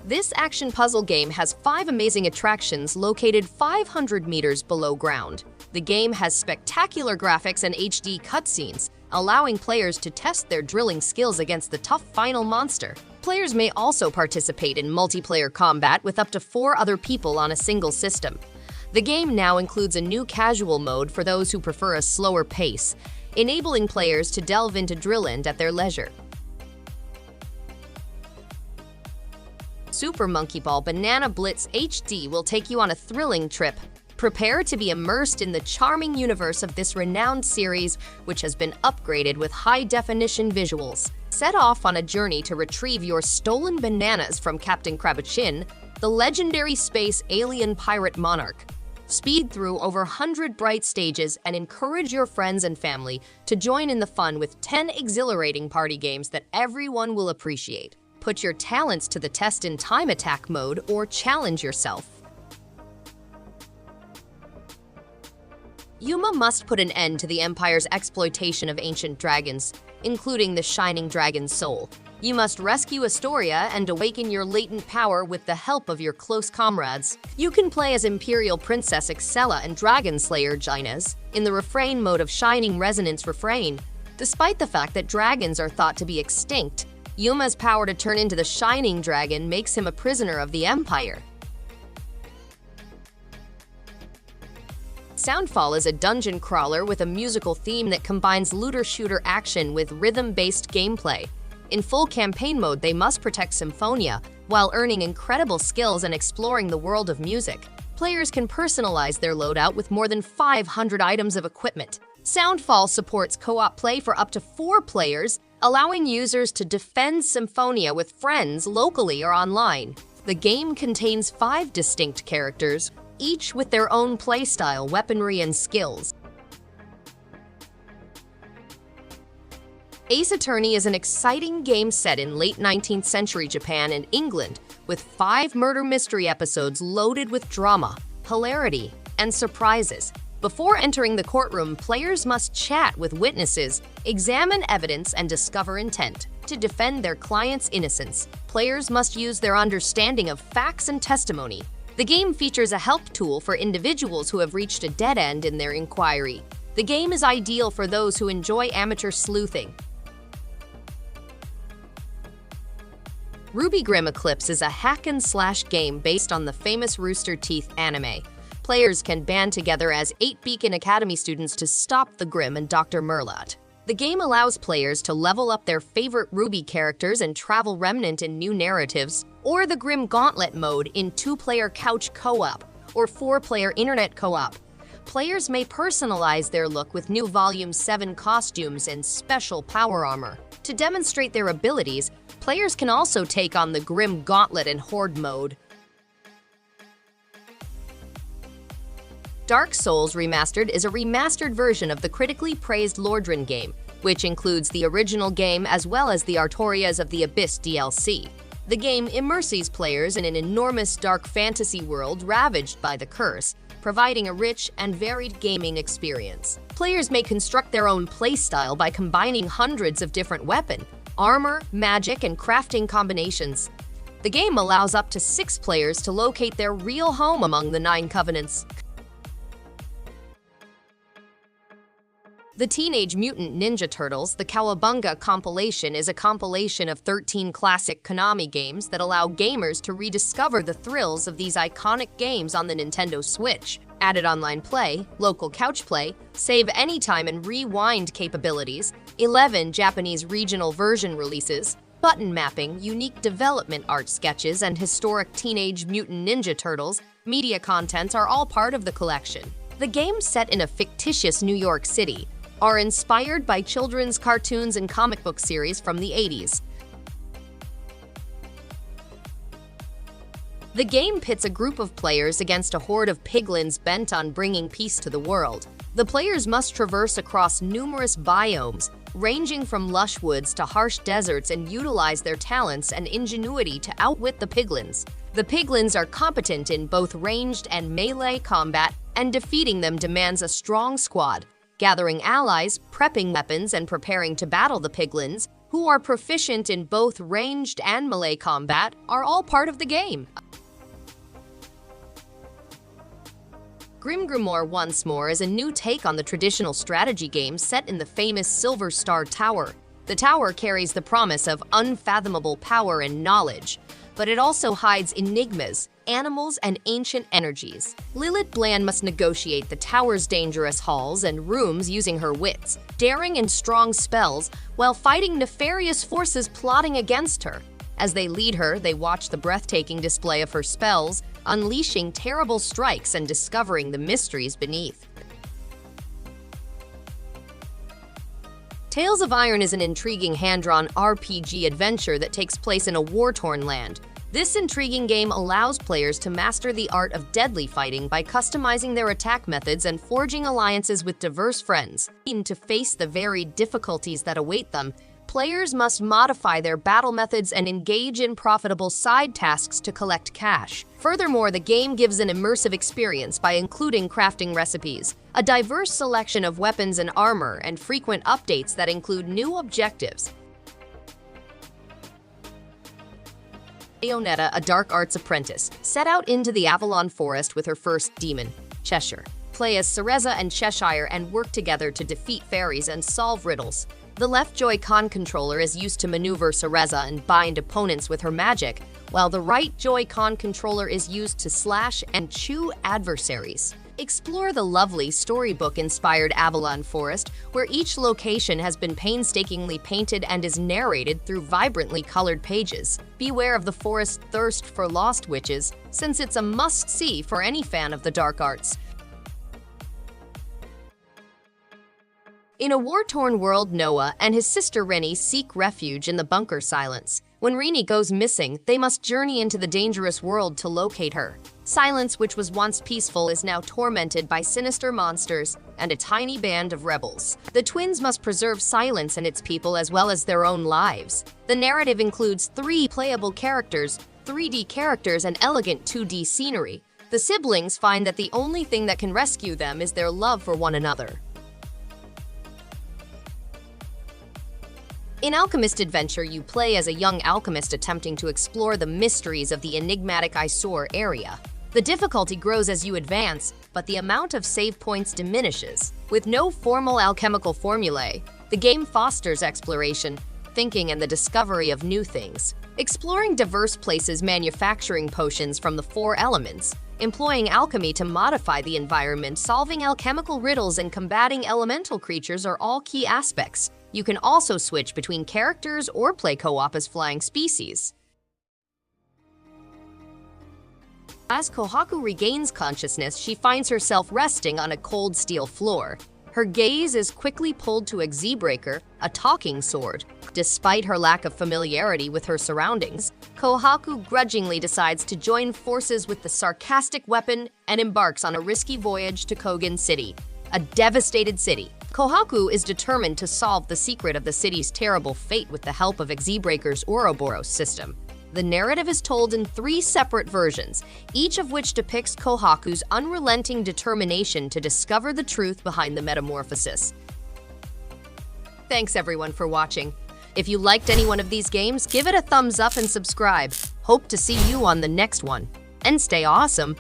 This action puzzle game has 5 amazing attractions located 500 meters below ground. The game has spectacular graphics and HD cutscenes, allowing players to test their drilling skills against the tough final monster. Players may also participate in multiplayer combat with up to 4 other people on a single system. The game now includes a new casual mode for those who prefer a slower pace, enabling players to delve into DrillLand at their leisure. Super Monkey Ball Banana Blitz HD will take you on a thrilling trip. Prepare to be immersed in the charming universe of this renowned series, which has been upgraded with high-definition visuals. Set off on a journey to retrieve your stolen bananas from Captain Krabichin, the legendary space alien pirate monarch. Speed through over 100 bright stages and encourage your friends and family to join in the fun with 10 exhilarating party games that everyone will appreciate. Put your talents to the test in time attack mode or challenge yourself. Yuma must put an end to the Empire's exploitation of ancient dragons, including the Shining Dragon's soul. You must rescue Astoria and awaken your latent power with the help of your close comrades. You can play as Imperial Princess Excella and Dragon Slayer Gines in the Refrain mode of Shining Resonance Refrain. Despite the fact that dragons are thought to be extinct, Yuma's power to turn into the Shining Dragon makes him a prisoner of the Empire. Soundfall is a dungeon crawler with a musical theme that combines looter-shooter action with rhythm-based gameplay. In full campaign mode, they must protect Symphonia, while earning incredible skills and exploring the world of music. Players can personalize their loadout with more than 500 items of equipment. Soundfall supports co-op play for up to 4 players, allowing users to defend Symphonia with friends locally or online. The game contains 5 distinct characters, each with their own playstyle, weaponry, and skills. Ace Attorney is an exciting game set in late 19th century Japan and England, with 5 murder mystery episodes loaded with drama, hilarity, and surprises. Before entering the courtroom, players must chat with witnesses, examine evidence, and discover intent. To defend their client's innocence, players must use their understanding of facts and testimony. The game features a help tool for individuals who have reached a dead end in their inquiry. The game is ideal for those who enjoy amateur sleuthing. RWBY Grimm Eclipse is a hack-and-slash game based on the famous Rooster Teeth anime. Players can band together as 8 Beacon Academy students to stop the Grimm and Dr. Merlot. The game allows players to level up their favorite RWBY characters and travel Remnant in new narratives, or the Grimm Gauntlet mode in 2-player couch co-op or 4-player internet co-op. Players may personalize their look with new Volume 7 costumes and special power armor. To demonstrate their abilities, players can also take on the Grimm Gauntlet and Horde mode. Dark Souls Remastered is a remastered version of the critically praised Lordran game, which includes the original game as well as the Artorias of the Abyss DLC. The game immerses players in an enormous dark fantasy world ravaged by the curse, providing a rich and varied gaming experience. Players may construct their own playstyle by combining hundreds of different weapon, armor, magic, and crafting combinations. The game allows up to 6 players to locate their real home among the 9 Covenants. The Teenage Mutant Ninja Turtles, the Cowabunga compilation, is a compilation of 13 classic Konami games that allow gamers to rediscover the thrills of these iconic games on the Nintendo Switch. Added online play, local couch play, save anytime and rewind capabilities, 11 Japanese regional version releases, button mapping, unique development art sketches, and historic Teenage Mutant Ninja Turtles media contents are all part of the collection. The games, set in a fictitious New York City, are inspired by children's cartoons and comic book series from the 80s. The game pits a group of players against a horde of piglins bent on bringing peace to the world. The players must traverse across numerous biomes, ranging from lush woods to harsh deserts, and utilize their talents and ingenuity to outwit the piglins. The piglins are competent in both ranged and melee combat, and defeating them demands a strong squad. Gathering allies, prepping weapons, and preparing to battle the piglins who are proficient in both ranged and melee combat, are all part of the game. GrimGrimoire OnceMore is a new take on the traditional strategy game set in the famous Silver Star Tower. The tower carries the promise of unfathomable power and knowledge, but it also hides enigmas, animals, and ancient energies. Lilith Bland must negotiate the tower's dangerous halls and rooms using her wits, daring and strong spells, while fighting nefarious forces plotting against her. As they lead her, they watch the breathtaking display of her spells, unleashing terrible strikes and discovering the mysteries beneath. Tales of Iron is an intriguing hand-drawn RPG adventure that takes place in a war-torn land. This intriguing game allows players to master the art of deadly fighting by customizing their attack methods and forging alliances with diverse friends. To face the varied difficulties that await them, players must modify their battle methods and engage in profitable side tasks to collect cash. Furthermore, the game gives an immersive experience by including crafting recipes, a diverse selection of weapons and armor, and frequent updates that include new objectives. Bayonetta, a dark arts apprentice, set out into the Avalon Forest with her first demon, Cheshire. Play as Cereza and Cheshire and work together to defeat fairies and solve riddles. The left Joy-Con controller is used to maneuver Cereza and bind opponents with her magic, while the right Joy-Con controller is used to slash and chew adversaries. Explore the lovely storybook-inspired Avalon Forest, where each location has been painstakingly painted and is narrated through vibrantly colored pages. Beware of the forest's thirst for lost witches, since it's a must-see for any fan of the dark arts. In a war-torn world, Noah and his sister Rennie seek refuge in the bunker Silence. When Rennie goes missing, they must journey into the dangerous world to locate her. Silence, which was once peaceful, is now tormented by sinister monsters and a tiny band of rebels. The twins must preserve Silence and its people as well as their own lives. The narrative includes 3 playable characters, 3D characters, and elegant 2D scenery. The siblings find that the only thing that can rescue them is their love for one another. In Alchemist Adventure, you play as a young alchemist attempting to explore the mysteries of the enigmatic Isor area. The difficulty grows as you advance, but the amount of save points diminishes. With no formal alchemical formulae, the game fosters exploration, thinking, and the discovery of new things. Exploring diverse places, manufacturing potions from the 4 elements, employing alchemy to modify the environment, solving alchemical riddles, and combating elemental creatures are all key aspects. You can also switch between characters or play co-op as flying species. As Kohaku regains consciousness, she finds herself resting on a cold steel floor. Her gaze is quickly pulled to a Z-Breaker, a talking sword. Despite her lack of familiarity with her surroundings, Kohaku grudgingly decides to join forces with the sarcastic weapon and embarks on a risky voyage to COGEN City, a devastated city. Kohaku is determined to solve the secret of the city's terrible fate with the help of Z-Breaker's Ouroboros system. The narrative is told in 3 separate versions, each of which depicts Kohaku's unrelenting determination to discover the truth behind the metamorphosis. Thanks everyone for watching. If you liked any one of these games, give it a thumbs up and subscribe. Hope to see you on the next one. And stay awesome!